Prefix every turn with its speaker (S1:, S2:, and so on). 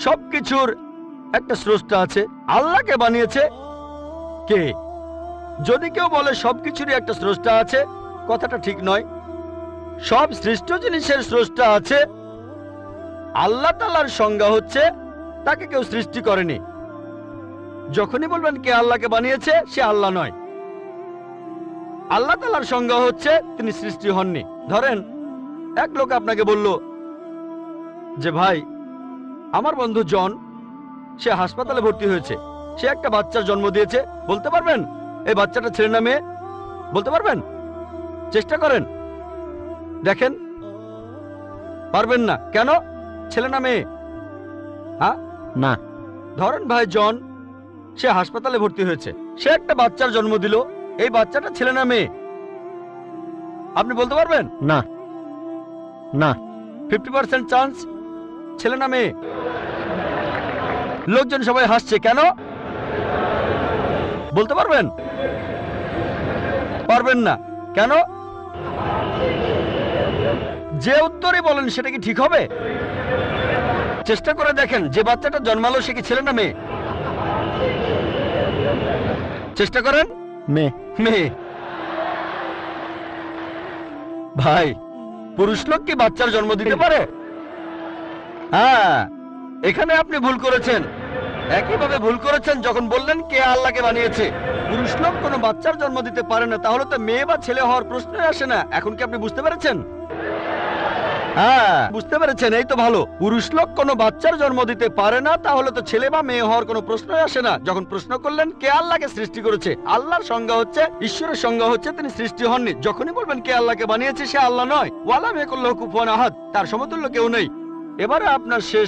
S1: সবকিছুর একটা স্রষ্টা আছে। আল্লাহকে বানিয়েছে কে? যদি কেউ বলে সবকিছুরই একটা স্রষ্টা আছে, কথাটা ঠিক নয়। সব সৃষ্ট জিনিসের স্রষ্টা আছে। আল্লাহ তাআলার সংজ্ঞা হচ্ছে তাকে কেউ সৃষ্টি করেনি। যখনই বলবেন কে আল্লাহকে বানিয়েছে, সে আল্লাহ নয়। আল্লাহ তাআলার সংজ্ঞা হচ্ছে তিনি সৃষ্টি হননি। ধরেন এক লোক আপনাকে বলল যে ভাই, আমার বন্ধু জন, সে হাসপাতালে ভর্তি হয়েছে, সে একটা বাচ্চার জন্ম দিয়েছে। বলতে পারবেন এই বাচ্চাটা ছেলে না মেয়ে? বলতে পারবেন? চেষ্টা করেন, দেখেন। পারবেন না কেন? ছেলে না মেয়ে? হ্যাঁ
S2: না।
S1: ধরেন ভাই জন, সে হাসপাতালে ভর্তি হয়েছে, সে একটা বাচ্চার জন্ম দিল। এই বাচ্চাটা ছেলে না মেয়ে? আপনি বলতে পারবেন?
S2: না না।
S1: 50% চান্স ছেলে না মেয়ে। লোকজন সবাই হাসছে কেন? বলতে পারবেন? পারবেন না কেন? যে উত্তরই বলেন সেটা কি ঠিক হবে? চেষ্টা করে দেখেন, যে বাচ্চাটা জন্মালো সে কি ছেলে না মেয়ে? চেষ্টা করেন।
S2: মেয়ে।
S1: মেয়ে। ভাই, পুরুষ লোক কি বাচ্চার জন্ম দিতে পারে? হ্যাঁ, এখানে আপনি ভুল করেছেন। একইভাবে ভুল করেছেন যখন বললেন কে আল্লাহকে বানিয়েছে। পুরুষ লোক কোনো বাচ্চার জন্ম দিতে পারে না, তাহলে তো মেয়ে বা ছেলে হওয়ার প্রশ্নই আসে না। এখন কি আপনি বুঝতে পেরেছেন? হ্যাঁ, বুঝতে পেরেছেন, এই তো ভালো। পুরুষ লোক কোনো বাচ্চার জন্ম দিতে পারে না, তাহলে তো ছেলে বা মেয়ে হওয়ার কোনো প্রশ্নই আসে না। যখন প্রশ্ন করলেন কে আল্লাহকে সৃষ্টি করেছে, আল্লাহর সংজ্ঞা হচ্ছে, ঈশ্বরের সংজ্ঞা হচ্ছে তিনি সৃষ্টি হননি। যখনই বলবেন কে আল্লাহকে বানিয়েছে, সে আল্লাহ নয়। ওয়ালাম ইয়াকুল লাহু কুফুয়ান আহাদ, তার সমতুল্য কেউ নেই। এবারে আপনার শেষ